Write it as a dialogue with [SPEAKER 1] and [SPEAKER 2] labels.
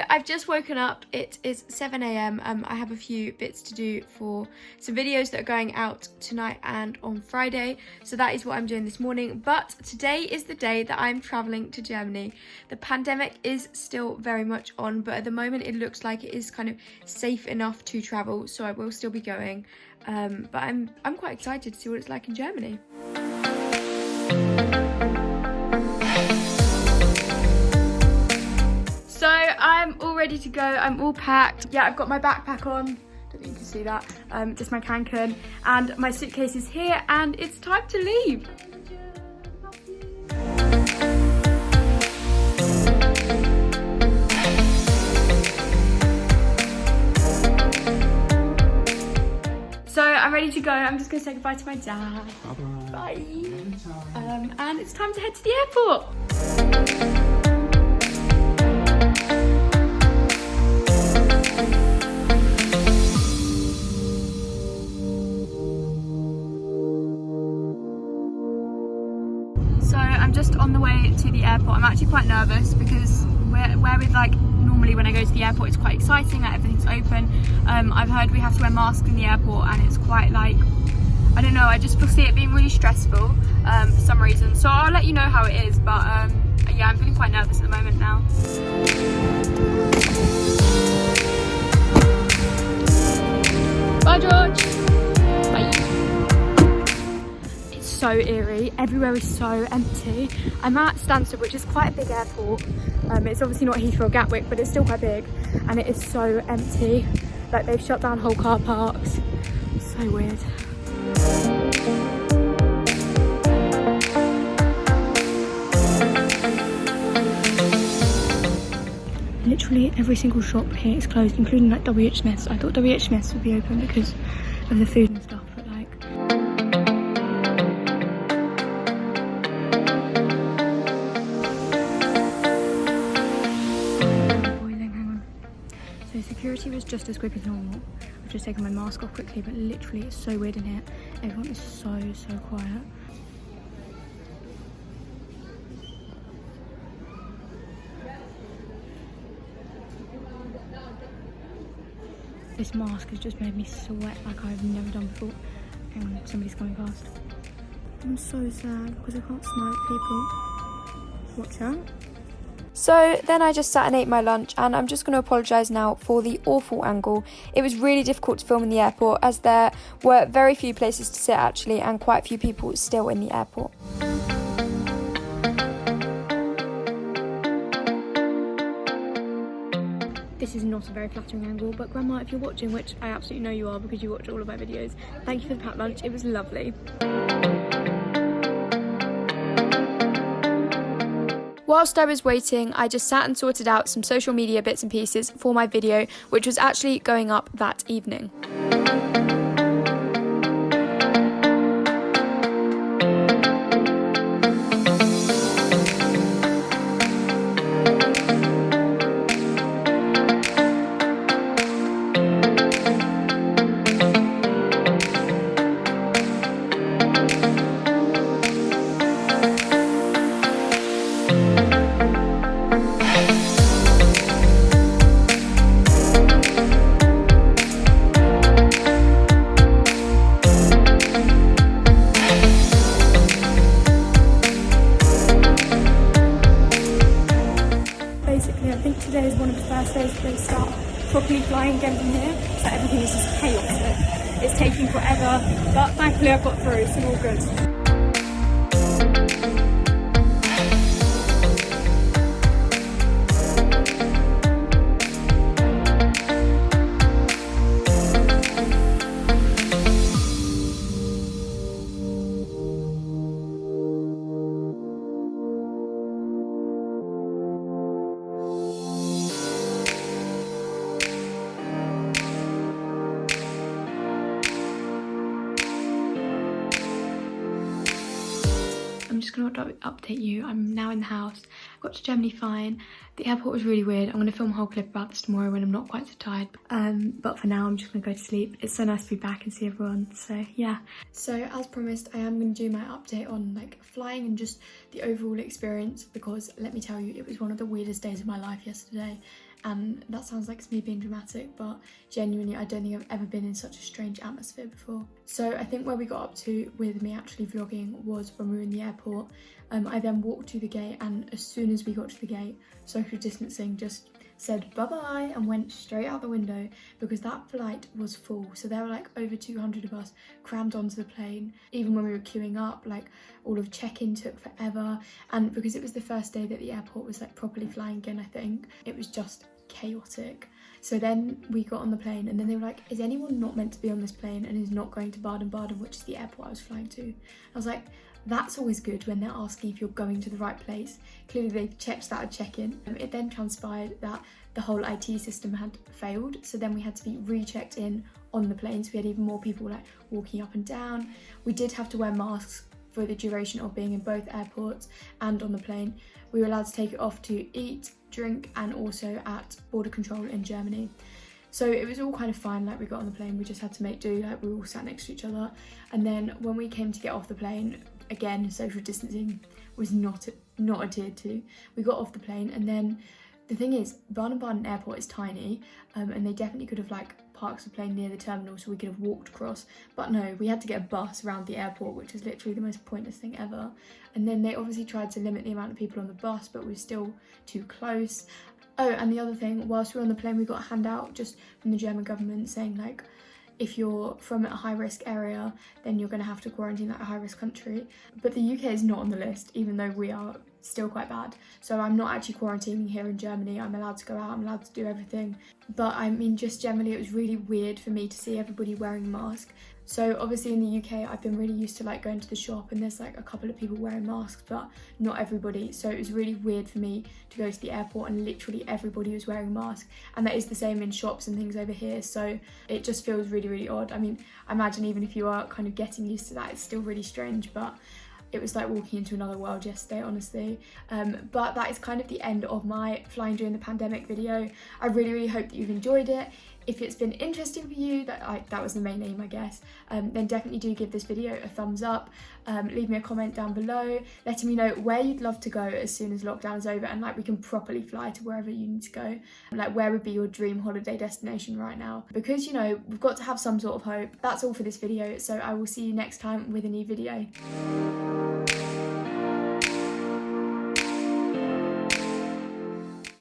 [SPEAKER 1] I've just woken up. It is 7 a.m. I have a few bits to do for some videos that are going out tonight and on Friday. So that is what I'm doing this morning. But today is the day that I'm traveling to Germany. The pandemic is still very much on, but at the moment it looks like it is kind of safe enough to travel. So I will still be going. But I'm quite excited to see what it's like in Germany. So I'm all ready to go. I'm all packed. Yeah, I've got my backpack on. Don't think you can see that. Just my cancan, and my suitcase is here, and it's time to leave. So I'm ready to go. I'm just gonna say goodbye to my dad. Bye-bye. Bye. And it's time to head to the airport. So I'm just on the way to the airport. I'm actually quite nervous because where with like normally when I go to the airport it's quite exciting, like everything's open. I've heard we have to wear masks in the airport and it's quite like, I don't know, I just foresee it being really stressful for some reason. So I'll let you know how it is, but yeah, I'm feeling quite nervous at the moment now. Bye George! Bye! So eerie, everywhere is so empty. I'm at Stansted, which is quite a big airport. It's obviously not Heathrow or Gatwick, but it's still quite big, and it is so empty. Like they've shut down whole car parks. So weird. Literally every single shop here is closed, including like WH Smith's. I thought WH Smith's would be open because of the food and stuff, but like security was just as quick as normal. I've just taken my mask off quickly, but literally it's so weird in here. Everyone is so quiet. This mask has just made me sweat like I've never done before. Hang on, somebody's coming past. I'm so sad because I can't snipe people. Watch out. So then I just sat and ate my lunch, and I'm just going to apologise now for the awful angle. It was really difficult to film in the airport as there were very few places to sit actually, and quite a few people still in the airport. This is not a very flattering angle, but Grandma, if you're watching, which I absolutely know you are because you watch all of my videos, thank you for the packed lunch, it was lovely. Whilst I was waiting, I just sat and sorted out some social media bits and pieces for my video, which was actually going up that evening. Today is one of the first days that they start properly flying again from here, so everything is just chaotic. It's taking forever, but thankfully I've got through, so all good. I'm just going to update you. I'm now in the house. I got to Germany fine. The airport was really weird. I'm going to film a whole clip about this tomorrow when I'm not quite so tired. But for now, I'm just going to go to sleep. It's so nice to be back and see everyone. So yeah. So as promised, I am going to do my update on like flying and just the overall experience, because let me tell you, it was one of the weirdest days of my life yesterday. and that sounds like it's me being dramatic, but genuinely I don't think I've ever been in such a strange atmosphere before. So I think where we got up to with me actually vlogging was when we were in the airport. I then walked to the gate, and as soon as we got to the gate, social distancing just said bye-bye and went straight out the window, because that flight was full. So there were like over 200 of us crammed onto the plane. Even when we were queuing up, like all of check-in took forever, and because it was the first day that the airport was like properly flying again, I think, it was just chaotic. So then we got on the plane, and then they were like, is anyone not meant to be on this plane and is not going to Baden-Baden, which is the airport I was flying to? I was like, that's always good when they're asking if you're going to the right place. Clearly they've checked that at check-in. It then transpired that the whole IT system had failed, so then we had to be rechecked in on the plane, so we had even more people like walking up and down. We did have to wear masks for the duration of being in both airports and on the plane. We were allowed to take it off to eat, drink, and also at border control in Germany. So it was all kind of fine. Like, we got on the plane, we just had to make do, like we all sat next to each other. And then when we came to get off the plane, again, social distancing was not adhered to. We got off the plane, and then the thing is, Baden-Baden airport is tiny, and they definitely could have like parked the plane near the terminal so we could have walked across, but no, we had to get a bus around the airport, which is literally the most pointless thing ever. And then they obviously tried to limit the amount of people on the bus, but we were still too close. Oh, and the other thing, whilst we were on the plane, we got a handout just from the German government saying like, if you're from a high-risk area, then you're going to have to quarantine at a high-risk country. But the UK is not on the list, even though we are still quite bad. So I'm not actually quarantining here in Germany. I'm allowed to go out, I'm allowed to do everything. But I mean, just generally, it was really weird for me to see everybody wearing a mask. So obviously in the UK, I've been really used to like going to the shop and there's like a couple of people wearing masks, but not everybody. So it was really weird for me to go to the airport and literally everybody was wearing a mask. And that is the same in shops and things over here. So it just feels really, really odd. I mean, I imagine even if you are kind of getting used to that, it's still really strange, but it was like walking into another world yesterday, honestly. But that is kind of the end of my flying during the pandemic video. I really, really hope that you've enjoyed it. If it's been interesting for you, that was the main aim, I guess, then definitely do give this video a thumbs up. Leave me a comment down below, letting me know where you'd love to go as soon as lockdown is over and like we can properly fly to wherever you need to go. Like, where would be your dream holiday destination right now? Because, you know, we've got to have some sort of hope. That's all for this video, so I will see you next time with a new video.